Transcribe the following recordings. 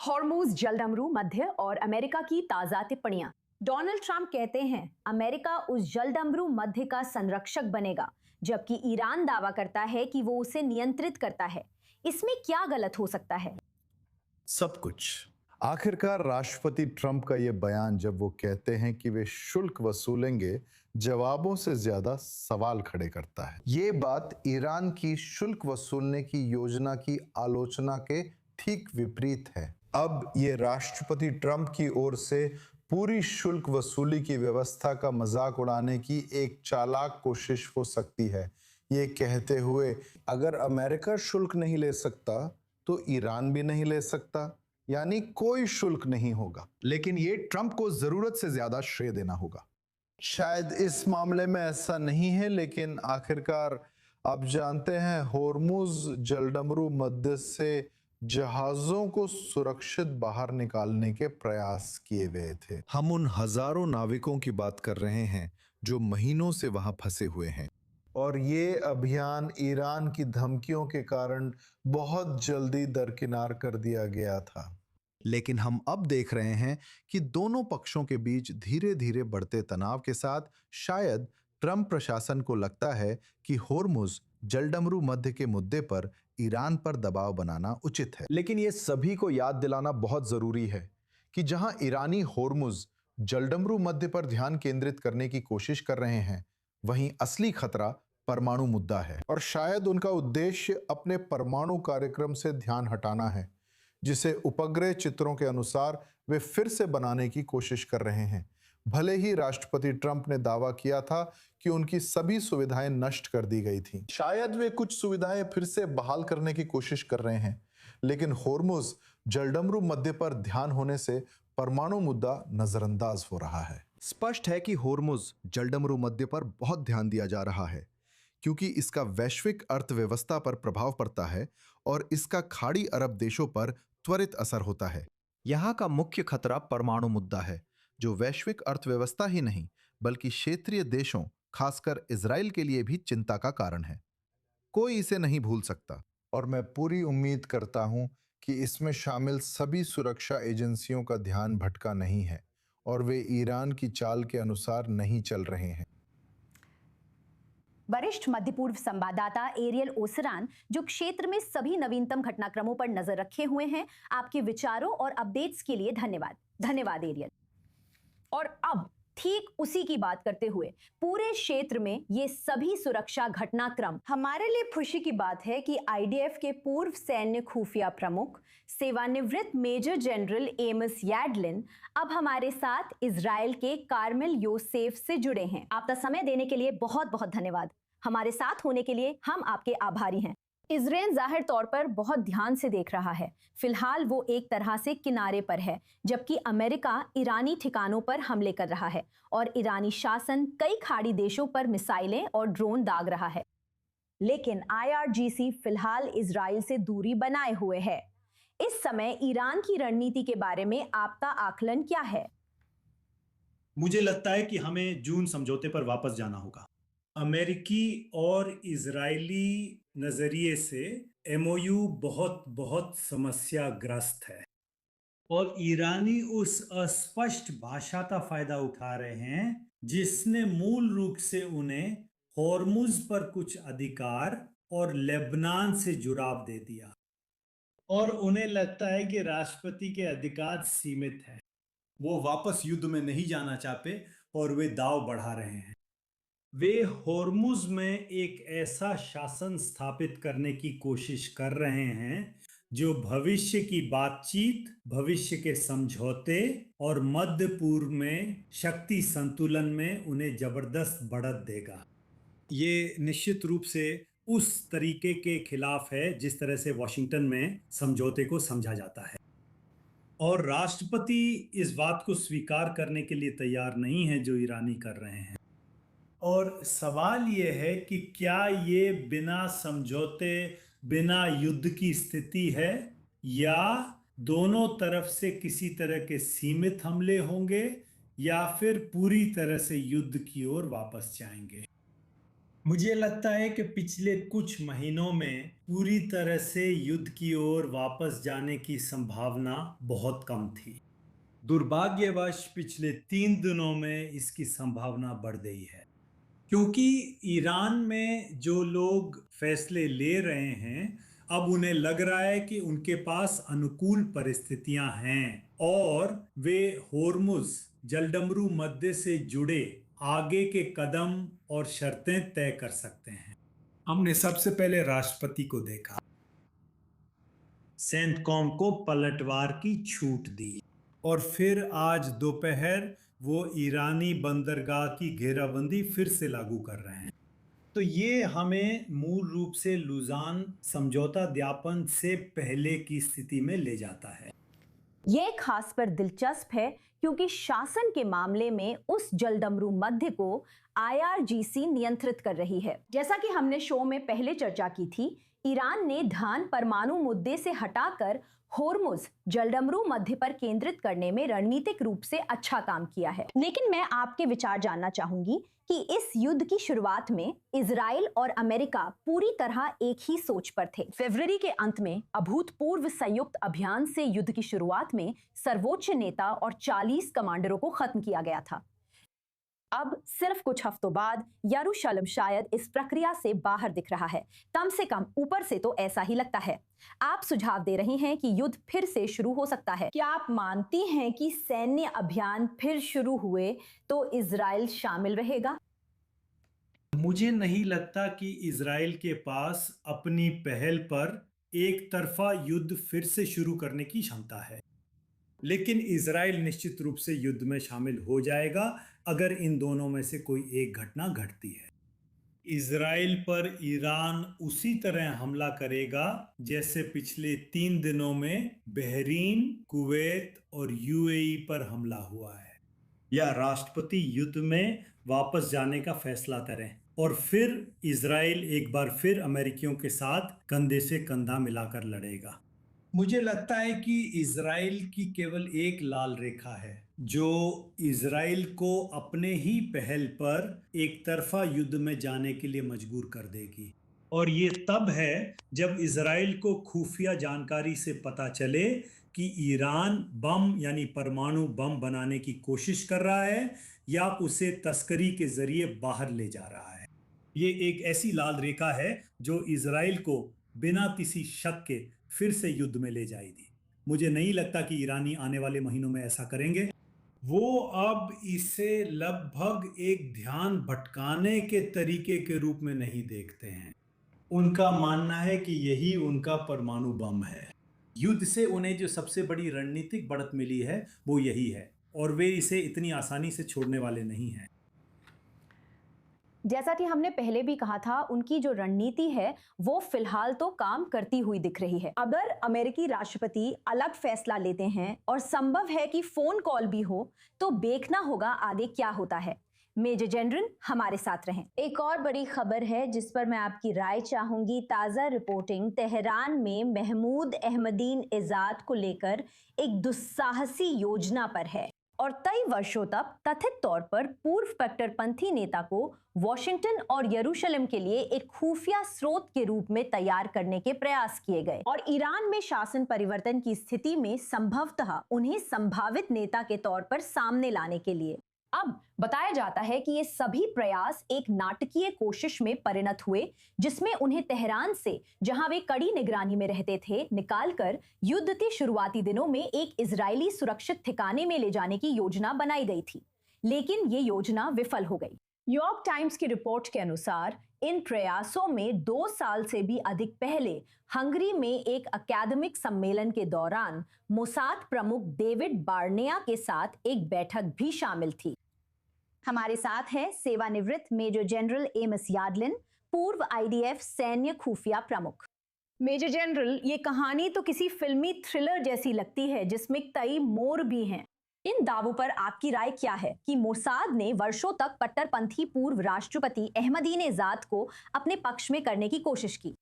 Hormuz जलडमरू मध्य और America की ताजा टिप्पणियां। डोनाल्ड ट्रंप कहते हैं अमेरिका उस जलडमरू मध्य का संरक्षक बनेगा, जबकि ईरान दावा करता है कि वो उसे नियंत्रित करता है। इसमें क्या गलत हो सकता है? सब कुछ। आखिरकार राष्ट्रपति ट्रंप का यह बयान, जब वो कहते हैं कि वे शुल्क वसूलेंगे, जवाबों से ज्यादा सवाल खड़े करता है। ये बात ईरान की शुल्क वसूलने की योजना की आलोचना के ठीक विपरीत है। अब ये राष्ट्रपति ट्रंप की ओर से पूरी शुल्क वसूली की व्यवस्था का मजाक उड़ाने की एक चालाक कोशिश हो सकती है, ये कहते हुए अगर अमेरिका शुल्क नहीं ले सकता तो ईरान भी नहीं ले सकता, यानी कोई शुल्क नहीं होगा। लेकिन ये ट्रंप को जरूरत से ज्यादा श्रेय देना होगा। शायद इस मामले में ऐसा नहीं है, लेकिन आखिरकार आप जानते हैं होर्मुज जलडमरू मध्य से जहाजों को सुरक्षित बाहर निकालने के प्रयास किए गए थे। हम उन हजारों नाविकों की बात कर रहे हैं जो महीनों से वहां फंसे हुए हैं, और ये अभियान ईरान की धमकियों के कारण बहुत जल्दी दरकिनार कर दिया गया था। लेकिन हम अब देख रहे हैं कि दोनों पक्षों के बीच धीरे धीरे बढ़ते तनाव के साथ शायद ट्रंप प्रशासन को लगता है कि होर्मुज जलडमरू मध्य के मुद्दे पर ईरान पर दबाव बनाना उचित है। लेकिन ये सभी को याद दिलाना बहुत जरूरी है कि जहां ईरानी होर्मुज जलडमरू मध्य पर ध्यान केंद्रित करने की कोशिश कर रहे हैं, वहीं असली खतरा परमाणु मुद्दा है, और शायद उनका उद्देश्य अपने परमाणु कार्यक्रम से ध्यान हटाना है, जिसे उपग्रह चित्रों के अनुसार वे फिर से बनाने की कोशिश कर रहे हैं। भले ही राष्ट्रपति ट्रंप ने दावा किया था कि उनकी सभी सुविधाएं नष्ट कर दी गई थी, शायद वे कुछ सुविधाएं फिर से बहाल करने की कोशिश कर रहे हैं, लेकिन होर्मुज जलडमरू मध्य पर ध्यान होने से परमाणु मुद्दा नजरअंदाज हो रहा है। स्पष्ट है कि होर्मुज जलडमरू मध्य पर बहुत ध्यान दिया जा रहा है, क्योंकि इसका वैश्विक अर्थव्यवस्था पर प्रभाव पड़ता है और इसका खाड़ी अरब देशों पर त्वरित असर होता है। यहाँ का मुख्य खतरा परमाणु मुद्दा है, जो वैश्विक अर्थव्यवस्था ही नहीं बल्कि क्षेत्रीय देशों, खासकर इजराइल के लिए भी चिंता का कारण है। कोई इसे नहीं भूल सकता, और मैं पूरी उम्मीद करता हूं कि इसमें शामिल सभी सुरक्षा एजेंसियों का ध्यान भटका नहीं है और वे ईरान की चाल के अनुसार नहीं चल रहे हैं। वरिष्ठ मध्य पूर्व संवाददाता एरियल ओसरान, जो क्षेत्र में सभी नवीनतम घटनाक्रमों पर नजर रखे हुए हैं, आपके विचारों और अपडेट्स के लिए धन्यवाद। धन्यवाद एरियल। और अब ठीक उसी की बात करते हुए पूरे क्षेत्र में ये सभी सुरक्षा घटनाक्रम, हमारे लिए खुशी की बात है कि आईडीएफ के पूर्व सैन्य खुफिया प्रमुख सेवानिवृत्त मेजर जनरल एमस याडलिन अब हमारे साथ इजराइल के कार्मेल योसेफ से जुड़े हैं। आपका समय देने के लिए बहुत बहुत धन्यवाद। हमारे साथ होने के लिए हम आपके आभारी हैं। इजराइल जाहिर तौर पर बहुत ध्यान से देख रहा है। फिलहाल वो एक तरह से किनारे पर है, जबकि अमेरिका ईरानी ठिकानों पर हमले कर रहा है और ईरानी शासन कई खाड़ी देशों पर मिसाइलें और ड्रोन दाग रहा है। लेकिन आईआरजीसी फिलहाल इजराइल से दूरी बनाए हुए है। इस समय ईरान की रणनीति के बारे में आपका आकलन क्या है? मुझे लगता है कि हमें जून समझौते पर वापस जाना होगा। अमेरिकी और इजरायली नजरिए से एमओयू बहुत बहुत समस्याग्रस्त है, और ईरानी उस अस्पष्ट भाषा का फायदा उठा रहे हैं जिसने मूल रूप से उन्हें हॉर्मुज पर कुछ अधिकार और लेबनान से जुड़ाव दे दिया, और उन्हें लगता है कि राष्ट्रपति के अधिकार सीमित हैं। वो वापस युद्ध में नहीं जाना चाहते और वे दाव बढ़ा रहे हैं। वे हॉर्मुज में एक ऐसा शासन स्थापित करने की कोशिश कर रहे हैं जो भविष्य की बातचीत, भविष्य के समझौते और मध्य पूर्व में शक्ति संतुलन में उन्हें जबरदस्त बढ़त देगा। ये निश्चित रूप से उस तरीके के खिलाफ है जिस तरह से वॉशिंगटन में समझौते को समझा जाता है, और राष्ट्रपति इस बात को स्वीकार करने के लिए तैयार नहीं है जो ईरानी कर रहे हैं। और सवाल ये है कि क्या ये बिना समझौते, बिना युद्ध की स्थिति है, या दोनों तरफ से किसी तरह के सीमित हमले होंगे, या फिर पूरी तरह से युद्ध की ओर वापस जाएंगे। मुझे लगता है कि पिछले कुछ महीनों में पूरी तरह से युद्ध की ओर वापस जाने की संभावना बहुत कम थी। दुर्भाग्यवश पिछले 3 दिनों में इसकी संभावना बढ़ गई है, क्योंकि ईरान में जो लोग फैसले ले रहे हैं, अब उन्हें लग रहा है कि उनके पास अनुकूल परिस्थितियां हैं और वे होर्मुज जलडमरू मध्य से जुड़े आगे के कदम और शर्तें तय कर सकते हैं। हमने सबसे पहले राष्ट्रपति को देखा, सेंटकॉम को पलटवार की छूट दी और फिर आज दोपहर वो ईरानी बंदरगाह की घेराबंदी फिर से लागू कर रहे हैं। तो ये हमें मूल रूप से लुजान समझौता ज्ञापन से पहले की स्थिति में ले जाता है। यह खास पर दिलचस्प है क्योंकि शासन के मामले में उस जलडमरू मध्य को IRGC नियंत्रित कर रही है। जैसा कि हमने शो में पहले चर्चा की थी, ईरान ने ध्यान परमाणु मुद्दे से हटाकर होर्मुज जलडमरू मध्य पर केंद्रित करने में रणनीतिक रूप से अच्छा काम किया है। लेकिन मैं आपके विचार जानना चाहूंगी कि इस युद्ध की शुरुआत में इजराइल और अमेरिका पूरी तरह एक ही सोच पर थे। फरवरी के अंत में अभूतपूर्व संयुक्त अभियान से युद्ध की शुरुआत में सर्वोच्च नेता और 40 कमांडरों को खत्म किया गया था। अब सिर्फ कुछ हफ्तों बाद यरूशलेम शायद इस प्रक्रिया से बाहर दिख रहा है। कम से कम ऊपर से तो ऐसा ही लगता है। आप सुझाव दे रही हैं कि युद्ध फिर से शुरू हो सकता है। क्या आप मानती हैं कि सैन्य अभियान फिर शुरू हुए तो इजराइल शामिल रहेगा? मुझे नहीं लगता कि इजराइल के पास अपनी पहल पर एक तरफा युद्ध फिर से शुरू करने की क्षमता है, लेकिन इजराइल निश्चित रूप से युद्ध में शामिल हो जाएगा अगर इन दोनों में से कोई एक घटना घटती है। इजराइल पर ईरान उसी तरह हमला करेगा जैसे पिछले 3 दिनों में बहरीन, कुवैत और UAE पर हमला हुआ है, या राष्ट्रपति युद्ध में वापस जाने का फैसला करें और फिर इजराइल एक बार फिर अमेरिकियों के साथ कंधे से कंधा मिलाकर लड़ेगा। मुझे लगता है कि इजराइल की केवल एक लाल रेखा है जो इजराइल को अपने ही पहल पर एक तरफा युद्ध में जाने के लिए मजबूर कर देगी, और ये तब है जब इजराइल को खुफिया जानकारी से पता चले कि ईरान बम यानी परमाणु बम बनाने की कोशिश कर रहा है या उसे तस्करी के जरिए बाहर ले जा रहा है। ये एक ऐसी लाल रेखा है जो इजराइल को बिना किसी शक के फिर से युद्ध में ले जाएगी। मुझे नहीं लगता कि ईरानी आने वाले महीनों में ऐसा करेंगे। वो अब इसे लगभग एक ध्यान भटकाने के तरीके के रूप में नहीं देखते हैं। उनका मानना है कि यही उनका परमाणु बम है। युद्ध से उन्हें जो सबसे बड़ी रणनीतिक बढ़त मिली है वो यही है, और वे इसे इतनी आसानी से छोड़ने वाले नहीं हैं। जैसा कि हमने पहले भी कहा था, उनकी जो रणनीति है वो फिलहाल तो काम करती हुई दिख रही है। अगर अमेरिकी राष्ट्रपति अलग फैसला लेते हैं और संभव है कि फोन कॉल भी हो, तो देखना होगा आगे क्या होता है। मेजर जनरल हमारे साथ रहें। एक और बड़ी खबर है जिस पर मैं आपकी राय चाहूंगी। ताजा रिपोर्टिंग तेहरान में महमूद अहमदीन इजाद को लेकर एक दुस्साहसी योजना पर है और कई वर्षों तक कथित तौर पर पूर्व कट्टरपंथी नेता को वॉशिंगटन और यरूशलेम के लिए एक खुफिया स्रोत के रूप में तैयार करने के प्रयास किए गए और ईरान में शासन परिवर्तन की स्थिति में संभवतः उन्हें संभावित नेता के तौर पर सामने लाने के लिए। अब बताया जाता है कि ये सभी प्रयास एक नाटकीय कोशिश में परिणत हुए, जिसमें उन्हें तेहरान से, जहां वे कड़ी निगरानी में रहते थे, निकालकर युद्ध के शुरुआती दिनों में एक इजरायली सुरक्षित ठिकाने में ले जाने की योजना बनाई गई थी, लेकिन ये योजना विफल हो गई। न्यूयॉर्क टाइम्स की रिपोर्ट के अनुसार इन प्रयासों में 2 साल से भी अधिक पहले हंगरी में एक अकादमिक सम्मेलन के दौरान मोसाद प्रमुख डेविड बार्नेया के साथ एक बैठक भी शामिल थी। हमारे साथ है सेवानिवृत्त मेजर जनरल एमएस याडलिन, पूर्व IDF सैन्य खुफिया प्रमुख। मेजर जनरल, ये कहानी तो किसी फिल्मी थ्रिलर जैसी लगती है जिसमें कई मोड़ भी हैं। इन दावों पर आपकी राय क्या है कि मोसाद ने वर्षों तक कट्टरपंथी पूर्व राष्ट्रपति अहमदीनेजाद को अपने पक्ष में करने की कोशिश की?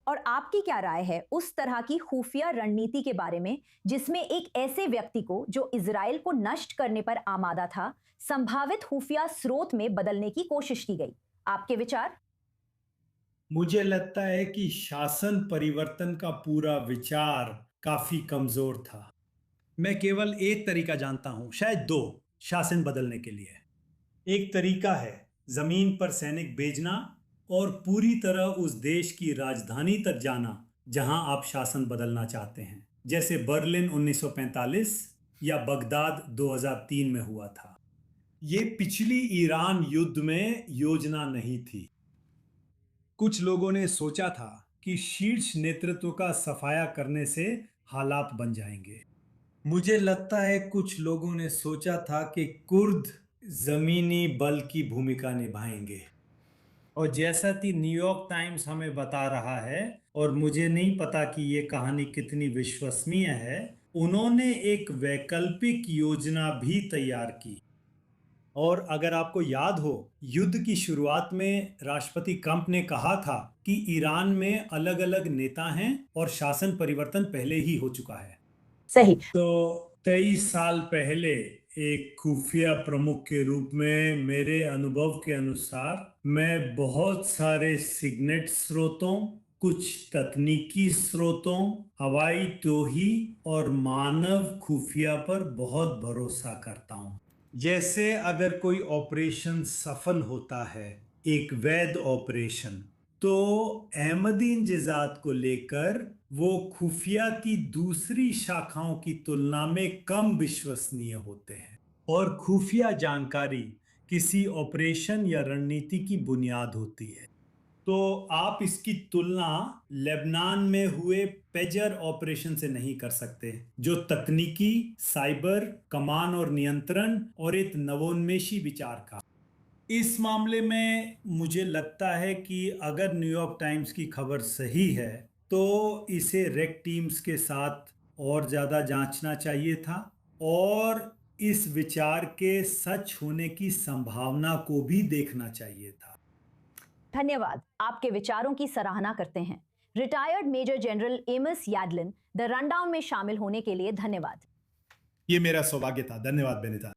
और आपकी क्या राय है उस तरह की खुफिया रणनीति के बारे में जिसमें एक ऐसे व्यक्ति को जो इजराइल को नष्ट करने पर आमादा था, संभावित खुफिया स्रोत में बदलने की कोशिश की गई? आपके विचार? मुझे लगता है कि शासन परिवर्तन का पूरा विचार काफी कमजोर था। मैं केवल एक तरीका जानता हूं, शायद दो, शासन बदलने के लिए। एक तरीका है जमीन पर सैनिक भेजना और पूरी तरह उस देश की राजधानी तक जाना जहां आप शासन बदलना चाहते हैं, जैसे बर्लिन 1945 या बगदाद 2003 में हुआ था। ये पिछली ईरान युद्ध में योजना नहीं थी। कुछ लोगों ने सोचा था कि शीर्ष नेतृत्व का सफाया करने से हालात बन जाएंगे। मुझे लगता है कुछ लोगों ने सोचा था कि कुर्द जमीनी बल की भूमिका निभाएंगे, और जैसा कि न्यूयॉर्क टाइम्स हमें बता रहा है, और मुझे नहीं पता कि ये कहानी कितनी विश्वसनीय है, उन्होंने एक वैकल्पिक योजना भी तैयार की। और अगर आपको याद हो, युद्ध की शुरुआत में राष्ट्रपति ट्रंप ने कहा था कि ईरान में अलग अलग नेता हैं और शासन परिवर्तन पहले ही हो चुका है। सही। तो 23 साल पहले एक खुफिया प्रमुख के रूप में मेरे अनुभव के अनुसार मैं बहुत सारे सिग्नेट स्रोतों, कुछ तकनीकी स्रोतों, हवाई टोही और मानव खुफिया पर बहुत भरोसा करता हूँ। जैसे अगर कोई ऑपरेशन सफल होता है, एक वैध ऑपरेशन, तो अहमदीनजाद को लेकर वो खुफिया की दूसरी शाखाओं की तुलना में कम विश्वसनीय होते हैं, और खुफिया जानकारी किसी ऑपरेशन या रणनीति की बुनियाद होती है। तो आप इसकी तुलना लेबनान में हुए पेजर ऑपरेशन से नहीं कर सकते, जो तकनीकी, साइबर, कमान और नियंत्रण और एक नवोन्मेषी विचार का। इस मामले में मुझे लगता है कि अगर न्यूयॉर्क टाइम्स की खबर सही है तो इसे रेड टीम्स के साथ और ज़्यादा जांचना चाहिए था, और इस विचार के सच होने की संभावना को भी देखना चाहिए था। धन्यवाद, आपके विचारों की सराहना करते हैं। Retired major general Amos Yadlin the rundown में शामिल होने के लिए धन्यवाद। ये मेरा सौभाग्य था। धन्यवाद बेनिता।